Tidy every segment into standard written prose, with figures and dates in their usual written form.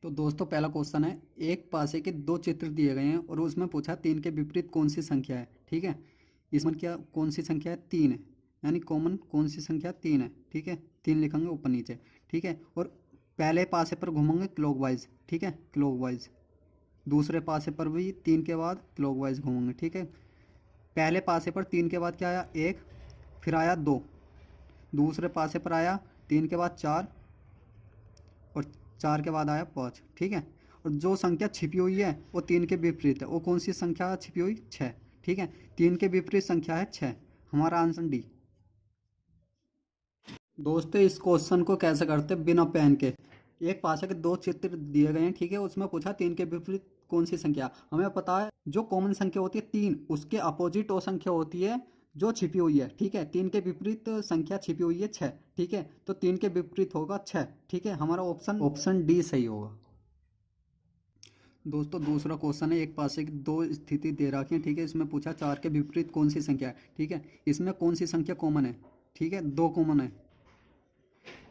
तो दोस्तों पहला क्वेश्चन है, एक पासे के दो चित्र दिए गए हैं और उसमें पूछा तीन के विपरीत कौन सी संख्या है। ठीक है, इसमें क्या कौन सी संख्या है? तीन है, यानी कॉमन कौन सी संख्या तीन है। ठीक है, तीन लिखेंगे ऊपर नीचे। ठीक है, और पहले पासे पर घूमेंगे क्लॉकवाइज। ठीक है, क्लॉकवाइज। दूसरे पासे पर भी तीन के बाद क्लॉकवाइज घूमेंगे। ठीक है, पहले पासे पर तीन के बाद क्या आया? एक, फिर आया दो। दूसरे पासे पर आया तीन के बाद चार, और चार के बाद आया पाँच। ठीक है, और जो संख्या छिपी हुई है वो तीन के विपरीत है। वो कौन सी संख्या छिपी हुई? छः। ठीक है, तीन के विपरीत संख्या है छः। हमारा आंसर डी। दोस्तों इस क्वेश्चन को कैसे करते हैं बिना पेन के। एक पासे के दो चित्र दिए गए हैं। ठीक है, उसमें पूछा तीन के विपरीत कौन सी संख्या। हमें पता है जो कॉमन संख्या होती है तीन, उसके अपोजिट वो संख्या होती है जो छिपी हुई है। ठीक है, तीन के विपरीत संख्या छिपी हुई है छः। ठीक है, तो तीन के विपरीत होगा छः। ठीक है, हमारा ऑप्शन ऑप्शन डी सही होगा। दोस्तों दूसरा क्वेश्चन है, एक पासे की दो स्थिति दे रखी है। ठीक है, इसमें पूछा चार के विपरीत कौन सी संख्या है। ठीक है, इसमें कौन सी संख्या कॉमन है? ठीक है, दो कॉमन है,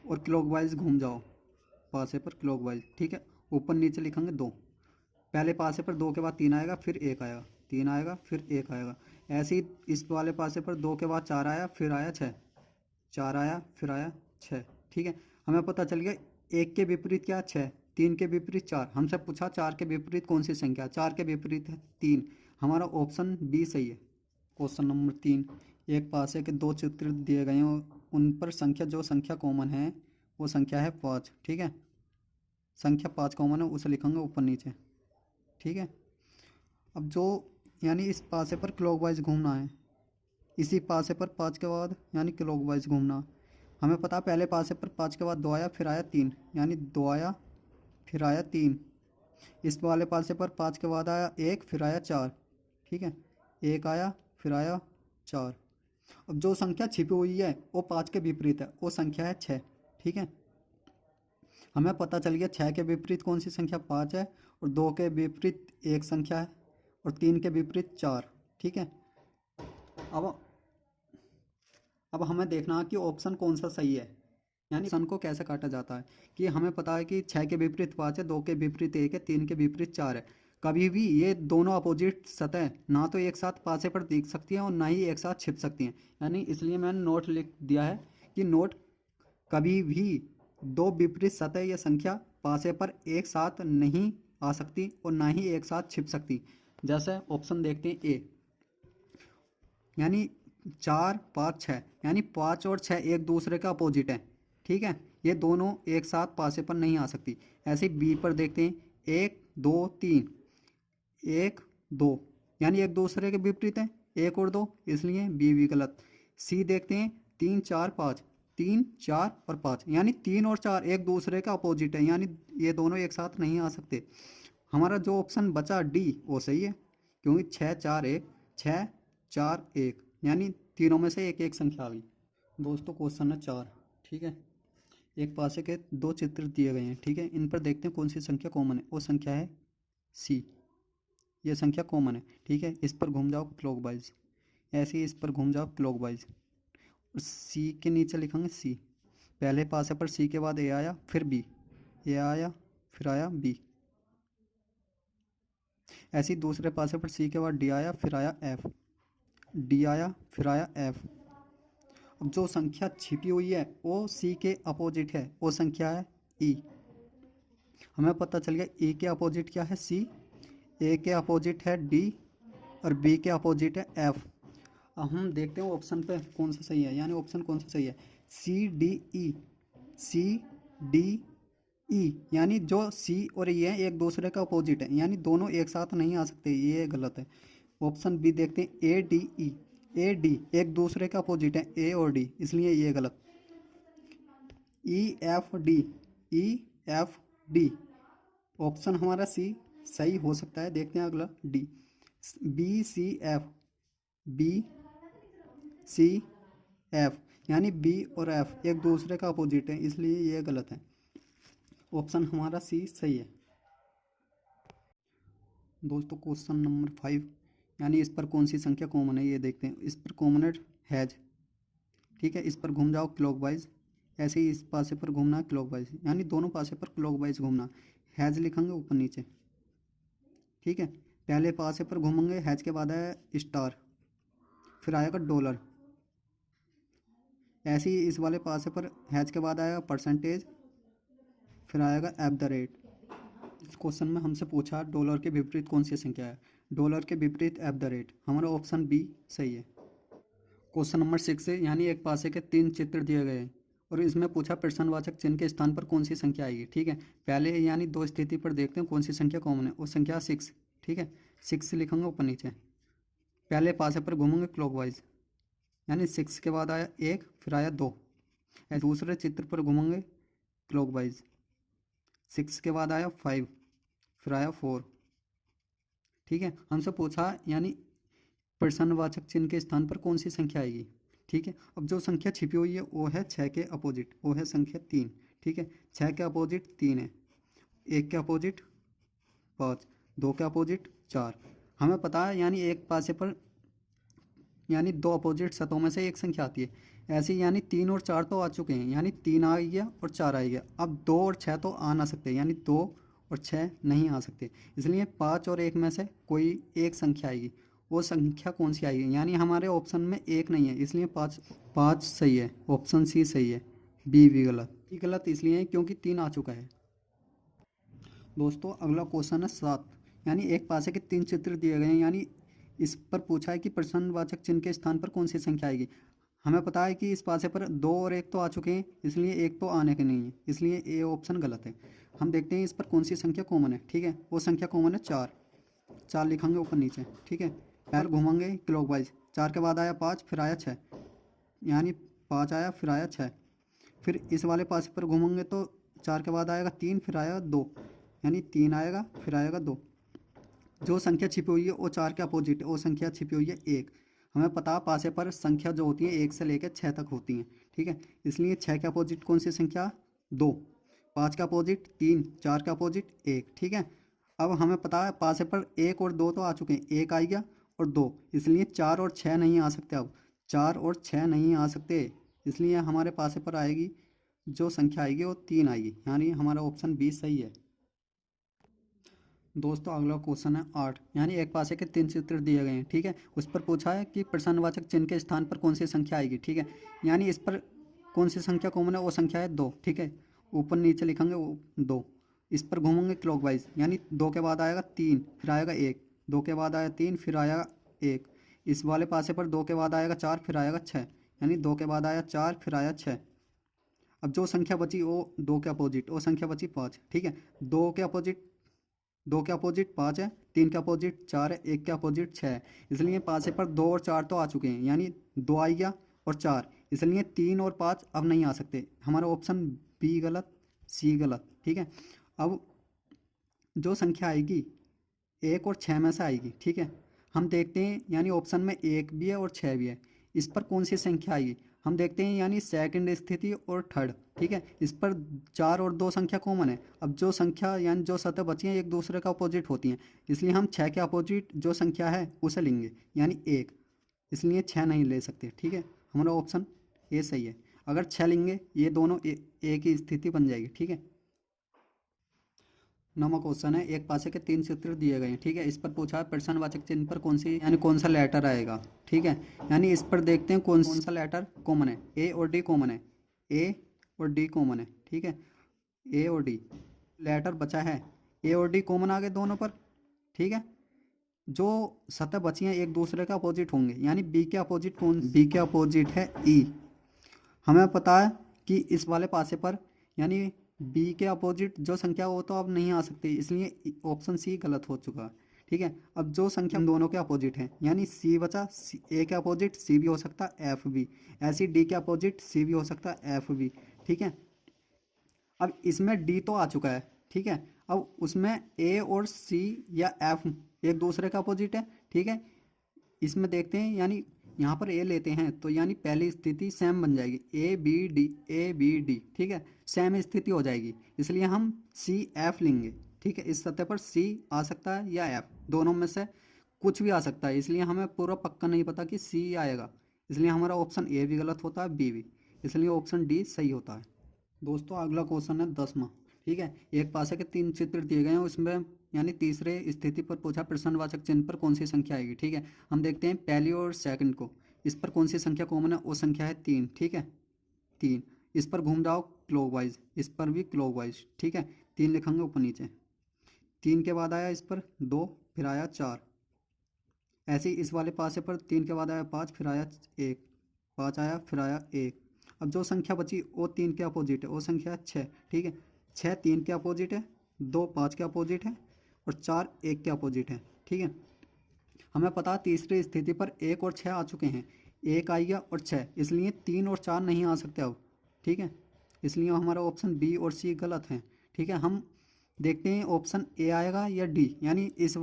और क्लॉकवाइज घूम जाओ पासे पर क्लॉकवाइज। ठीक है, ऊपर नीचे लिखेंगे दो। पहले पासे पर दो के बाद तीन आएगा, फिर एक आएगा, तीन आएगा, फिर एक आएगा। ऐसे ही इस वाले पासे पर दो के बाद चार आया, फिर आया छः, चार आया, फिर आया छः। ठीक है, हमें पता चल गया एक के विपरीत क्या? छः। तीन के विपरीत चार। हमसे पूछा चार के विपरीत कौन सी संख्या? चार के विपरीत है तीन। हमारा ऑप्शन बी सही है। क्वेश्चन नंबर तीन, एक पासे के दो चित्र दिए गए हैं और उन पर संख्या जो संख्या कॉमन है वो संख्या है पाँच। ठीक है, संख्या पाँच कॉमन है, उसे लिखेंगे ऊपर नीचे। ठीक है, अब जो यानी इस पासे पर क्लॉकवाइज घूमना है, इसी पासे पर पाँच के बाद यानी क्लॉकवाइज घूमना। हमें पता है पहले पासे पर पाँच के बाद दो आया, फिर आया तीन, यानी दो आया, फिर आया तीन। इस वाले पासे पर पाँच के बाद आया एक, फिर आया चार। ठीक है, एक आया, फिर आया चार। अब जो संख्या छिपी हुई है वो पाँच के विपरीत है, वो संख्या है छः। ठीक है, हमें पता चल गया छः के विपरीत कौन सी संख्या? पाँच है, और दो के विपरीत एक संख्या है, और तीन के विपरीत चार। ठीक है, अब अब हमें देखना है कि ऑप्शन कौन सा सही है, यानी ऑप्शन को कैसे काटा जाता है। कि हमें पता है कि छः के विपरीत पाँच है, दो के विपरीत एक है, तीन के विपरीत चार है। कभी भी ये दोनों अपोजिट सतह ना तो एक साथ पासे पर दिख सकती हैं और ना ही एक साथ छिप सकती हैं। यानी इसलिए मैंने नोट लिख दिया है कि नोट कभी भी दो विपरीत सतह या संख्या पासे पर एक साथ नहीं आ सकती और ना ही एक साथ छिप सकती। जैसे ऑप्शन देखते हैं ए, यानी चार पाँच छः, यानी पाँच और छः एक दूसरे का अपोजिट है। ठीक है, ये दोनों एक साथ पासे पर नहीं आ सकती। ऐसे ही बी पर देखते हैं, एक दो तीन, एक दो, यानी एक दूसरे के विपरीत है, एक और दो, इसलिए बी भी गलत। सी देखते हैं, तीन चार पाँच, तीन चार और पाँच, यानी तीन और चार एक दूसरे का अपोजिट है, यानी ये दोनों एक साथ नहीं आ सकते। हमारा जो ऑप्शन बचा डी वो सही है, क्योंकि छः चार एक, छः चार एक, यानी तीनों में से एक एक संख्या आ गई। दोस्तों क्वेश्चन है चार। ठीक है, एक पासे के दो चित्र दिए गए हैं। ठीक है, इन पर देखते हैं कौन सी संख्या कॉमन है। वो संख्या है सी, ये संख्या कॉमन है। ठीक है, इस पर घूम जाओ क्लॉकवाइज, ऐसे ही इस पर घूम जाओ क्लॉकवाइज, और सी के नीचे लिखेंगे सी। पहले पासे पर सी के बाद ए आया, फिर बी, ए आया, फिर आया बी। ऐसे ही दूसरे पासे पर सी के बाद डी आया, फिर आया एफ, डी आया, फिर आया एफ। अब जो संख्या छिपी हुई है वो सी के अपोजिट है, वो संख्या है ई। हमें पता चल गया ई के अपोजिट क्या है? सी, ए के अपोजिट है डी, और बी के अपोजिट है एफ। अब हम देखते हैं ऑप्शन पे कौन सा सही है, यानी ऑप्शन कौन सा सही है? C D E, C D E, यानी जो सी और ई है एक दूसरे का अपोजिट है, यानी दोनों एक साथ नहीं आ सकते, ये गलत है। ऑप्शन बी देखते हैं, A D E, A D एक दूसरे का अपोजिट है, ए और डी, इसलिए ये गलत। E F D, E F D, option हमारा सी सही हो सकता है। देखते हैं अगला D, B C F, B C F, यानी बी और एफ एक दूसरे का अपोजिट है, इसलिए ये गलत है। ऑप्शन हमारा सी सही है। दोस्तों क्वेश्चन नंबर फाइव, यानी इस पर कौन सी संख्या कॉमन है ये देखते हैं। इस पर कॉमन है हैज। ठीक है, इस पर घूम जाओ क्लॉकवाइज, ऐसे ही इस पासे पर घूमना है क्लॉकवाइज, यानी दोनों पासे पर क्लॉकवाइज घूमना। हैज लिखेंगे ऊपर नीचे, ठीक है। पहले पासे पर घूमेंगे, हैज के बाद आया स्टार, फिर आएगा डॉलर। ऐसे ही इस वाले पासे पर हैज के बाद आएगा परसेंटेज, फिर आएगा एट द रेट। इस क्वेश्चन में हमसे पूछा डॉलर के विपरीत कौन सी संख्या है, डॉलर के विपरीत एट द रेट, हमारा ऑप्शन बी सही है। क्वेश्चन नंबर 6 है, यानी एक पासे के 3 चित्र दिए गए हैं और इसमें पूछा प्रश्नवाचक चिन्ह के स्थान पर कौन सी संख्या आएगी, ठीक है। पहले यानी 2 स्थिति पर देखते हैं कौन सी संख्या कॉमन है, वो संख्या 6, ठीक है। 6 लिखेंगे ऊपर नीचे। पहले पासे पर घूमेंगे क्लॉकवाइज, यानी 6 के बाद आया 1, फिर आया 2। दूसरे चित्र पर घूमेंगे क्लॉकवाइज, 6 के बाद आया 5, फिर आया 4, ठीक है। हमसे पूछा यानी प्रश्नवाचक चिन्ह के स्थान पर कौन सी संख्या आएगी, ठीक है। अब जो संख्या छिपी हुई है वो है 6 के अपोजिट, वो है संख्या 3, ठीक है। 6 के अपोजिट 3 है, 1 के अपोजिट 5, 2 के अपोजिट 4। हमें पता है यानी एक पासे पर यानी 2 अपोजिट सतहों में से एक संख्या आती है। ऐसे यानी 3 और 4 तो आ चुके हैं, यानी 3 आ गया और 4 आ गया। अब 2 और 6 तो आ ना सकते, यानी 2 और 6 नहीं आ सकते, इसलिए 5 और 1 में से कोई एक संख्या आएगी। वो संख्या कौन सी आएगी, यानी हमारे ऑप्शन में 1 नहीं है, इसलिए 5 सही है, ऑप्शन सी सही है, बी भी गलत। बी गलत इसलिए है क्योंकि 3 आ चुका है। दोस्तों अगला क्वेश्चन है 7, यानी एक पासे के 3 चित्र दिए गए हैं, यानी इस पर पूछा है कि प्रश्नवाचक चिन्ह के स्थान पर कौन सी संख्या आएगी। हमें पता है कि इस पासे पर 2 और 1 तो आ चुके हैं, इसलिए 1 तो आने के नहीं है, इसलिए ए ऑप्शन गलत है। हम देखते हैं इस पर कौन सी संख्या कॉमन है, ठीक है। वो संख्या कॉमन है 4, 4 लिखेंगे ऊपर नीचे, ठीक है। पैर घूमेंगे क्लॉकवाइज, 4 के बाद आया 5, फिर आया 6, यानी 5 आया फिर आया 6। फिर इस वाले पासे पर घूमेंगे तो 4 के बाद आएगा 3, फिर आएगा 2, यानी 3 आएगा फिर आएगा 2। जो संख्या छिपी हुई है वो 4 के अपोजिट है, वो संख्या छिपी हुई है 1। हमें पता पासे पर संख्या जो होती है 1 से लेकर 6 तक होती हैं, ठीक है। इसलिए 6 के अपोजिट कौन सी संख्या, 2, 5 का अपोजिट 3, 4 का अपोजिट 1, ठीक है। अब हमें पता है पासे पर 1 और 2 तो आ चुके हैं, 1 आ गया और 2, इसलिए 4 और 6 नहीं आ सकते। अब 4 और 6 नहीं आ सकते, इसलिए हमारे पासे पर आएगी जो संख्या आएगी वो 3 आएगी, यानी हमारा ऑप्शन बी सही है। दोस्तों अगला क्वेश्चन है 8, यानी एक पासे के 3 चित्र दिए गए हैं, ठीक है। उस पर पूछा है कि प्रश्नवाचक चिन्ह के स्थान पर कौन सी संख्या आएगी, ठीक है। यानी इस पर कौन सी संख्या कॉमन है, वो संख्या है 2, ठीक है। ऊपर नीचे लिखेंगे 2। इस पर घूमेंगे क्लॉकवाइज, यानी 2 के बाद आएगा 3, फिर आएगा 1, 2 के बाद आया 3, फिर आएगा 1। इस वाले पासे पर 2 के बाद आएगा 4, फिर आएगा 6, यानी 2 के बाद आया 4, फिर आया 6। अब जो संख्या बची वो 2 के अपोजिट, वो संख्या बची 5, ठीक है। 2 के अपोजिट 5 है, 3 के अपोजिट 4 है, 1 के अपोजिट 6 है, इसलिए पासे पर 2 और 4 तो आ चुके हैं, यानी 2 आ गया और 4, इसलिए 3 और 5 अब नहीं आ सकते। हमारा ऑप्शन बी गलत, सी गलत, ठीक है। अब जो संख्या आएगी 1 और 6 में से आएगी, ठीक है। हम देखते हैं यानी ऑप्शन में 1 भी है और 6 भी है, इस पर कौन सी संख्या आएगी। हम देखते हैं यानी सेकंड स्थिति और थर्ड, ठीक है। इस पर 4 और 2 संख्या कॉमन है। अब जो संख्या यानी जो सतह बची हैं एक दूसरे का अपोजिट होती हैं, इसलिए हम 6 के अपोजिट जो संख्या है उसे लेंगे, यानी 1, इसलिए 6 नहीं ले सकते, ठीक है। हमारा ऑप्शन ए सही है। अगर 6 लेंगे ये दोनों एक ही स्थिति बन जाएगी, ठीक है। नौवां क्वेश्चन है, एक पासे के 3 चित्र दिए गए हैं, ठीक है। इस पर पूछा है प्रश्नवाचक चिन्ह पर कौन सी यानी कौन सा लेटर आएगा, ठीक है। यानी इस पर देखते हैं कौन सा लेटर कॉमन है, ए और डी कॉमन है, ए और डी कॉमन है, ठीक है। ए और डी लेटर बचा है, ए और डी कॉमन आ गए दोनों पर, ठीक है। जो सतह बची हैं एक दूसरे का अपोजिट होंगे, यानी बी के अपोजिट कौन, बी के अपोजिट है ई। हमें पता है कि इस वाले पासे पर यानी बी के अपोजिट जो संख्या वो तो अब नहीं आ सकती, इसलिए ऑप्शन सी गलत हो चुका, ठीक है। अब जो संख्या दोनों के अपोजिट है यानी सी बचा, ए के अपोजिट सी भी हो सकता है, एफ भी, ऐसी डी के अपोजिट सी भी हो सकता है, एफ भी, ठीक है। अब इसमें डी तो आ चुका है, ठीक है। अब उसमें ए और सी या एफ एक दूसरे का अपोजिट है, ठीक है। इसमें देखते हैं यानी यहाँ पर ए लेते हैं तो यानी पहली स्थिति सेम बन जाएगी, ए बी डी, ठीक है, सेम स्थिति हो जाएगी, इसलिए हम सी एफ लेंगे, ठीक है। इस सतह पर सी आ सकता है या एफ, दोनों में से कुछ भी आ सकता है, इसलिए हमें पूरा पक्का नहीं पता कि सी आएगा, इसलिए हमारा ऑप्शन ए भी गलत होता है, बी भी, इसलिए ऑप्शन डी सही होता है। दोस्तों अगला क्वेश्चन है 10वां, ठीक है। एक पासे के 3 चित्र दिए गए हैं, उसमें यानी तीसरे स्थिति पर पूछा प्रश्नवाचक चिन्ह पर कौन सी संख्या आएगी। ठीक है, हम देखते हैं पहली और सेकंड को, इस पर कौन सी संख्या कॉमन है, वो संख्या है 3। ठीक है, 3। इस पर घूम जाओ क्लॉकवाइज, इस पर भी क्लॉकवाइज। ठीक है, 3 लिखेंगे ऊपर नीचे। 3 के बाद आया इस पर 2, फिर आया 4। ऐसे ही इस वाले पासे पर 3 के बाद आया 5, फिर आया 1, 5 आया, फिर आया 1। अब जो संख्या बची वो 3 के अपोजिट है, वो संख्या 6। ठीक है, 6 3 के अपोजिट है, 2 5 के अपोजिट है, और 4 1 के अपोजिट है। ठीक है, हमें पता है तीसरी स्थिति पर 1 और 6 आ चुके हैं, 1 आ गया और 6, इसलिए 3 और 4 नहीं आ सकते अब। ठीक है, इसलिए हमारा ऑप्शन बी और सी गलत है। ठीक है, हम देखते हैं ऑप्शन ए आएगा या डी, यानी इस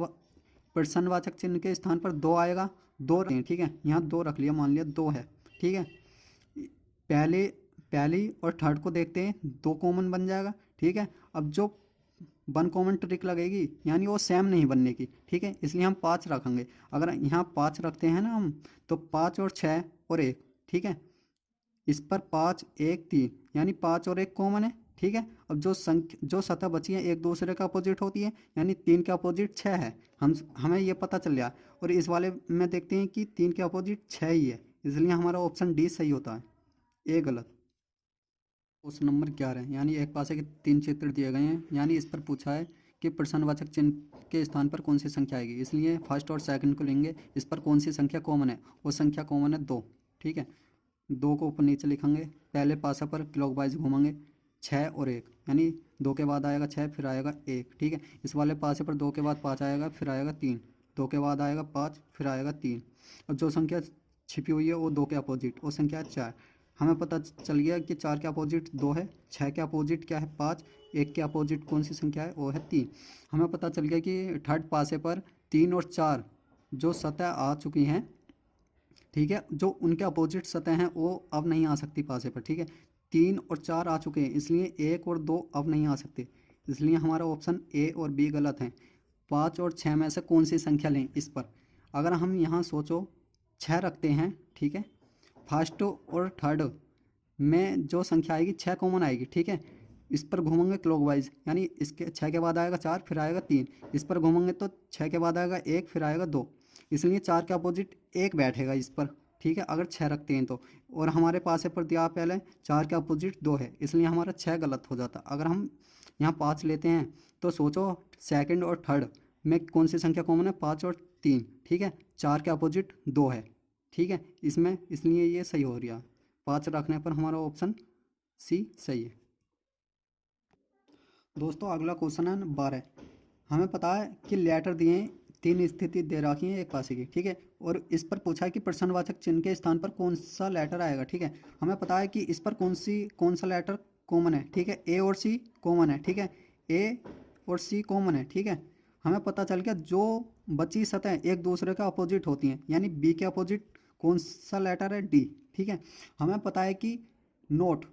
प्रश्नवाचक चिन्ह के स्थान पर 2 आएगा, 2 रखें। ठीक है, यहाँ 2 रख लिया, मान लिया 2 है। ठीक है, पहले पहली और थर्ड को देखते हैं, 2 कॉमन बन जाएगा। ठीक है, अब जो 1 कॉमन ट्रिक लगेगी, यानी वो सेम नहीं बनने की। ठीक है, इसलिए हम 5 रखेंगे। अगर यहाँ 5 रखते हैं ना हम, तो 5 और 6 और 1। ठीक है, इस पर 5 1 3, यानी 5 और 1 कॉमन है। ठीक है, अब जो सतह बची है एक दूसरे का अपोजिट होती है, यानी 3 का अपोजिट 6 है। हमें ये पता चल गया। और इस वाले में देखते हैं कि 3 के अपोजिट 6 ही है, इसलिए हमारा ऑप्शन डी सही होता है, ए गलत। क्वेश्चन नंबर 11, यानी एक पासे के 3 चित्र दिए गए हैं, यानी इस पर पूछा है कि प्रश्नवाचक चिन्ह के स्थान पर कौन सी संख्या आएगी, इसलिए फर्स्ट और सेकंड को लेंगे। इस पर कौन सी संख्या कॉमन है, वो संख्या कॉमन है 2। ठीक है, 2 को ऊपर नीचे लिखेंगे, पहले पासा पर क्लॉकवाइज घूमेंगे, 6 और 1, यानी 2 के बाद आएगा 6, फिर आएगा 1। ठीक है, इस वाले पासे पर 2 के बाद 5 आएगा, फिर आएगा 3, 2 के बाद आएगा 5, फिर आएगा 3। अब जो संख्या छिपी हुई है वो 2 के अपोजिट, वो संख्या है 4। हमें पता चल गया कि 4 के अपोजिट 2 है, 6 के अपोजिट क्या है 5, 1 के अपोजिट कौन सी संख्या है, वो है 3। हमें पता चल गया कि थर्ड पासे पर 3 और 4 जो सतह आ चुकी हैं, ठीक है, जो उनके अपोजिट सतह हैं वो अब नहीं आ सकती पासे पर। ठीक है, 3 और 4 आ चुके हैं, इसलिए 1 और 2 अब नहीं आ सकते, इसलिए हमारा ऑप्शन ए और बी गलत है। 5 और 6 में से कौन सी संख्या लें इस पर, अगर हम यहाँ सोचो 6 रखते हैं। ठीक है, फर्स्ट और थर्ड में जो संख्या आएगी 6 कॉमन आएगी। ठीक है, इस पर घूमेंगे क्लॉकवाइज, यानी इसके 6 के बाद आएगा 4, फिर आएगा 3। इस पर घूमेंगे तो 6 के बाद आएगा 1, फिर आएगा 2, इसलिए 4 के अपोजिट 1 बैठेगा इस पर। ठीक है, अगर 6 रखते हैं तो, और हमारे पास है पर दिया पहले 4 के अपोजिट 2 है, इसलिए हमारा 6 गलत हो जाता। अगर हम यहाँ 5 लेते हैं तो सोचो सेकंड और थर्ड में कौन सी संख्या कॉमन है, 5 और 3। ठीक है, 4 के अपोजिट 2 है। ठीक है, इसमें इसलिए ये सही हो रहा है, 5 रखने पर हमारा ऑप्शन सी सही है। दोस्तों अगला क्वेश्चन है 12। हमें पता है कि लेटर दिए हैं, 3 स्थिति दे रखी है एक पासे की। ठीक है, और इस पर पूछा है कि प्रश्नवाचक चिन्ह के स्थान पर कौन सा लेटर आएगा। ठीक है, हमें पता है कि इस पर कौन सा लेटर कॉमन है। ठीक है, ए और सी कॉमन है। ठीक है, ए और सी कॉमन है। ठीक है, हमें पता चल गया जो बची सतह एक दूसरे का अपोजिट होती हैं, यानी बी के अपोजिट कौन सा लेटर है, डी। ठीक है, हमें पता है कि नोट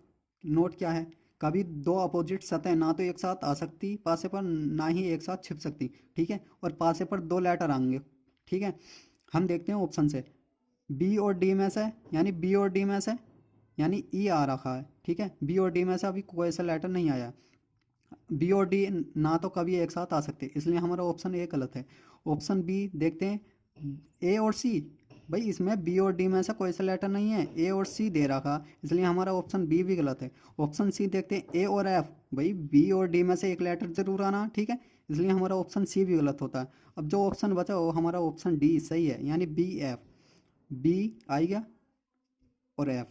नोट क्या है, कभी 2 अपोजिट सतह ना तो एक साथ आ सकती पासे पर, ना ही एक साथ छिप सकती। ठीक है, और पासे पर 2 लेटर आएंगे। ठीक है, हम देखते हैं ऑप्शन से, बी और डी में से, यानी बी और डी में से, यानी ई आ रखा है। ठीक है, बी और डी में से अभी कोई सा लेटर नहीं आया, बी और डी ना तो कभी एक साथ आ सकते, इसलिए हमारा ऑप्शन ए गलत है। ऑप्शन बी देखते हैं, ए और सी, भाई इसमें बी और डी में से कोई सा लेटर नहीं है, ए और सी दे रखा, इसलिए हमारा ऑप्शन बी भी गलत है। ऑप्शन सी देखते हैं, ए और एफ, भाई बी और डी में से एक लेटर जरूर आना। ठीक है, इसलिए हमारा ऑप्शन सी भी गलत होता है। अब जो ऑप्शन बचा वो हमारा ऑप्शन डी सही है, यानी बी एफ, बी आएगा और एफ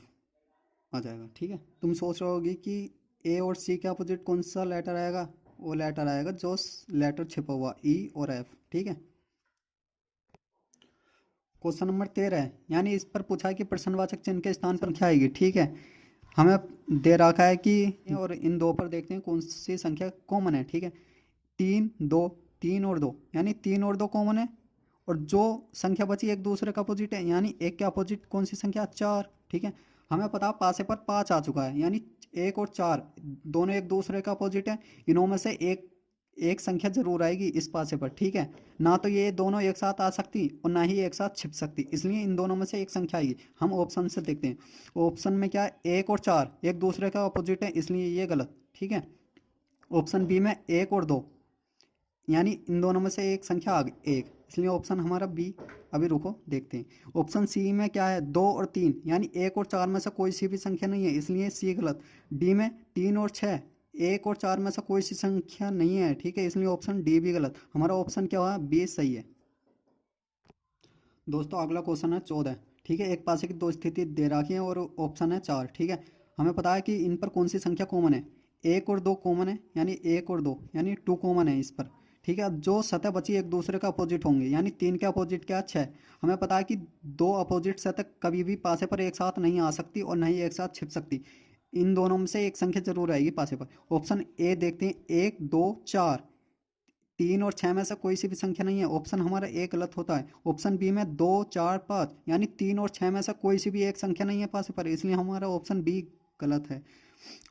आ जाएगा। ठीक है, तुम सोच रहे होगी कि ए और सी के अपोजिट कौन सा लेटर आएगा, वो लेटर आएगा जो लेटर छिपा हुआ ई और एफ। ठीक है, क्वेश्चन नंबर 13 है, यानी इस पर पूछा है कि प्रश्नवाचक चिन्ह के स्थान पर क्या आएगी। ठीक है, हमें दे रखा है कि, और इन 2 पर देखते हैं कौन सी संख्या कॉमन है। ठीक है, 3 2, 3 और 2, यानी 3 और 2 कॉमन है, और जो संख्या बची एक दूसरे का अपोजिट है, यानी 1 के अपोजिट कौन सी संख्या, 4। ठीक है, हमें पता पासे पर 5 आ चुका है, यानी 1 और 4 दोनों एक दूसरे का अपोजिट है, इनों में से एक एक संख्या जरूर आएगी इस पासे पर। ठीक है, ना तो ये दोनों एक साथ आ सकती और ना ही एक साथ छिप सकती, इसलिए इन दोनों में से एक संख्या आएगी। हम ऑप्शन से देखते हैं, ऑप्शन में क्या है, 1 और 4 एक दूसरे का अपोजिट है, इसलिए ये गलत। ठीक है, ऑप्शन बी में एक और दो, यानी इन दोनों में से एक संख्या आ गई एक, इसलिए ऑप्शन हमारा बी। अभी रुको देखते हैं। ऑप्शन सी में क्या है, दो और तीन, यानी एक और चार में से कोई सी भी संख्या नहीं है, इसलिए सी गलत। डी में तीन और छः, एक और चार में से कोई सी संख्या नहीं है, ठीक है, इसलिए ऑप्शन डी भी गलत। हमारा ऑप्शन क्या हुआ, बी सही है। दोस्तों अगला क्वेश्चन है 14, ठीक है। एक पासे की दो स्थिति दे रखी है और ऑप्शन है चार, ठीक है। हमें पता है कि इन पर कौन सी संख्या कॉमन है, एक और दो कॉमन है, यानी एक और दो यानी टू कॉमन है इस पर, ठीक है। जो सतह बची एक दूसरे का अपोजिट होंगे, यानी तीन के अपोजिट क्या, छः। हमें पता है कि दो अपोजिट सतह कभी भी पासे पर एक साथ नहीं आ सकती और नहीं एक साथ छिप सकती, इन दोनों में से एक संख्या जरूर आएगी पासे पर। ऑप्शन ए देखते हैं, एक दो चार, तीन और छः में से कोई सी भी संख्या नहीं है, ऑप्शन हमारा ए गलत होता है। ऑप्शन बी में दो चार पाँच, यानी तीन और छः में से कोई सी भी एक संख्या नहीं है पास पर, इसलिए हमारा ऑप्शन बी गलत है।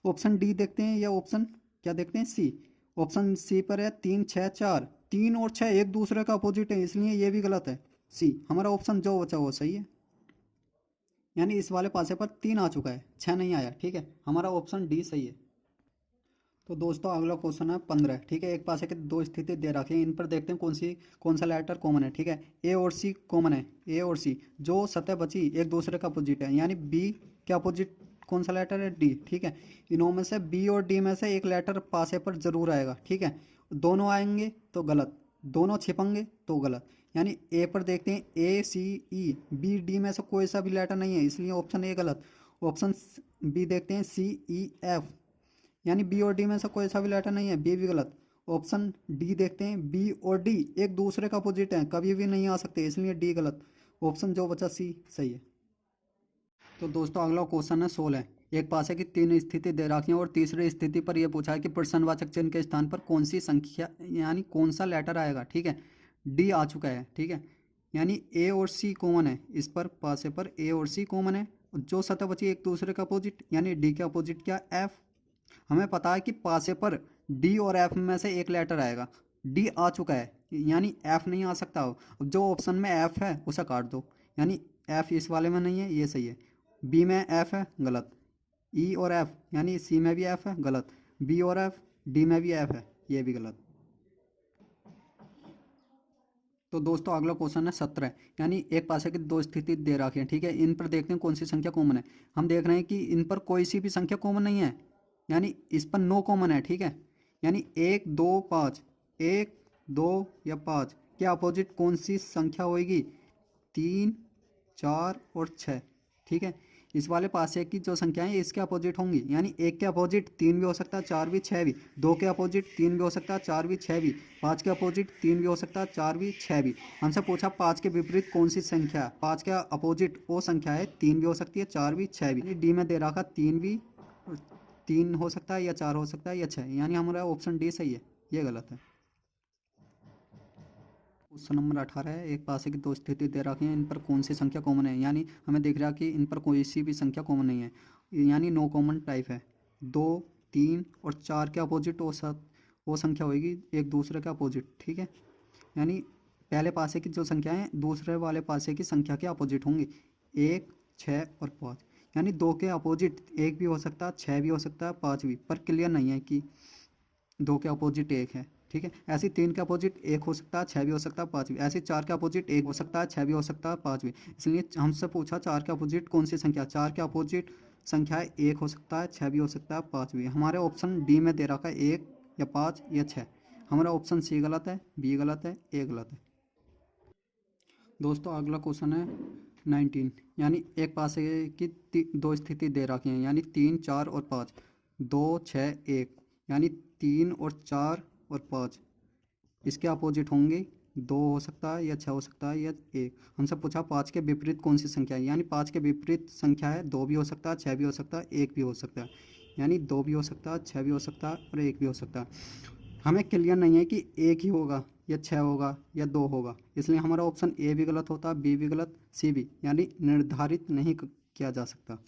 ऑप्शन डी देखते हैं या ऑप्शन क्या देखते हैं, सी। ऑप्शन सी पर है तीन छः चार, तीन और छः एक दूसरे का अपोजिट है, इसलिए ये भी गलत है। सी हमारा ऑप्शन जो बचा वो सही है, यानी इस वाले पासे पर तीन आ चुका है, छः नहीं आया, ठीक है। हमारा ऑप्शन डी सही है। तो दोस्तों अगला क्वेश्चन है 15, ठीक है। एक पासे के दो स्थिति दे रखी है, इन पर देखते हैं कौन सा लेटर कॉमन है, ठीक है। ए और सी कॉमन है, ए और सी। जो सतह बची एक दूसरे का अपोजिट है, यानी बी के अपोजिट कौन सा लेटर है, डी, ठीक है। इनों में से बी और डी में से एक लेटर पासे पर जरूर आएगा, ठीक है। दोनों आएंगे तो गलत, दोनों छिपेंगे तो गलत, यानी ए पर देखते हैं ए सी ई, बी डी में से कोई सा भी लेटर नहीं है, इसलिए ऑप्शन ए गलत। ऑप्शन बी देखते हैं सी ई एफ, यानी बी और डी में से कोई सा भी लेटर नहीं है, बी भी गलत। ऑप्शन डी देखते हैं, बी और डी एक दूसरे का अपोजिट है, कभी भी नहीं आ सकते, इसलिए डी गलत। ऑप्शन जो बचा सी सही है। तो दोस्तों अगला क्वेश्चन है 16, एक पासे की तीन स्थिति दे रखी है और तीसरी स्थिति पर यह पूछा है कि प्रश्नवाचक चिन्ह के स्थान पर कौन सी संख्या यानी कौन सा लेटर आएगा, ठीक है। डी आ चुका है, ठीक है, यानी ए और सी कॉमन है, इस पर पासे पर ए और सी कॉमन है। जो सतह बची एक दूसरे का अपोजिट, यानी डी के अपोजिट क्या, एफ। हमें पता है कि पासे पर डी और एफ में से एक लेटर आएगा, डी आ चुका है, यानी एफ नहीं आ सकता हो। अब जो ऑप्शन में एफ है उसे काट दो, यानी एफ इस वाले में नहीं है, ये सही है। बी में एफ है गलत, ई और एफ यानी सी में भी एफ है गलत, बी और एफ डी में भी एफ है, ये भी गलत। तो दोस्तों अगला क्वेश्चन है 17, यानी एक पासे की दो स्थिति दे रखी है, ठीक है। इन पर देखते हैं कौन सी संख्या कॉमन है। हम देख रहे हैं कि इन पर कोई सी भी संख्या कॉमन नहीं है, यानी इस पर नो कॉमन है, ठीक है। यानी एक दो पाँच, एक दो या पाँच के अपोजिट कौन सी संख्या होगी, तीन चार और छः, ठीक है। इस वाले पासे की जो संख्याएं हैं इसके अपोजिट होंगी, यानी एक के अपोजिट तीन भी हो सकता है, चार भी छः भी। दो के अपोजिट तीन भी हो सकता है, चार भी छः भी। पाँच के अपोजिट तीन भी हो सकता है, चार भी छः भी। हमसे पूछा पाँच के विपरीत कौन सी संख्या है, पाँच के अपोजिट वो संख्या है तीन भी हो सकती है, चार भी छः भी। डी में दे रखा तीन भी, तीन हो सकता है या चार हो सकता है या छः, यानी हमारा ऑप्शन डी सही है, ये गलत है। क्वेश्चन नंबर 18 है, एक पासे की दो स्थिति दे रखी है, इन पर कौन सी संख्या कॉमन है, यानी हमें देख रहा है कि इन पर कोई सी भी संख्या कॉमन नहीं है, यानी नो कॉमन टाइप है। दो तीन और चार के अपोजिट वो संख्या होगी एक दूसरे के अपोजिट, ठीक है। यानी पहले पासे की जो संख्या है दूसरे वाले पासे की संख्या के अपोजिट होंगी, एक छः और पाँच। यानी दो के अपोजिट एक भी हो सकता है, छः भी हो सकता है, पाँच भी, पर क्लियर नहीं है कि दो के अपोजिट एक है, ठीक है। ऐसे तीन के अपोजिट एक हो सकता है, छः भी हो सकता है, पाँच भी। ऐसे चार के अपोजिट एक हो सकता है, छः भी हो सकता है, पाँच भी। इसलिए हमसे पूछा चार के अपोजिट कौन सी संख्या, चार के अपोजिट संख्या एक हो सकता है, छः भी हो सकता है, पाँच भी। हमारे ऑप्शन डी में दे रखा है एक या पाँच या छः, हमारा ऑप्शन सी गलत है, बी गलत है, ए गलत है। दोस्तों अगला क्वेश्चन है 19, यानी एक पासे की दो स्थिति दे रखी हैं, यानी तीन चार और पाँच, दो छः एक, यानी तीन और चार और पाँच इसके अपोजिट होंगे, दो हो सकता है या छः हो सकता है या एक। हमसे पूछा पाँच के विपरीत कौन सी संख्या है, यानी पाँच के विपरीत संख्या है दो भी हो सकता है, छः भी हो सकता है, एक भी हो सकता है। यानी दो भी हो सकता है, छः भी हो सकता है और एक भी हो सकता है। हमें क्लियर नहीं है कि एक ही होगा या छः होगा या दो होगा, इसलिए हमारा ऑप्शन ए भी गलत होता है, बी भी गलत, सी भी, यानी निर्धारित नहीं किया जा सकता।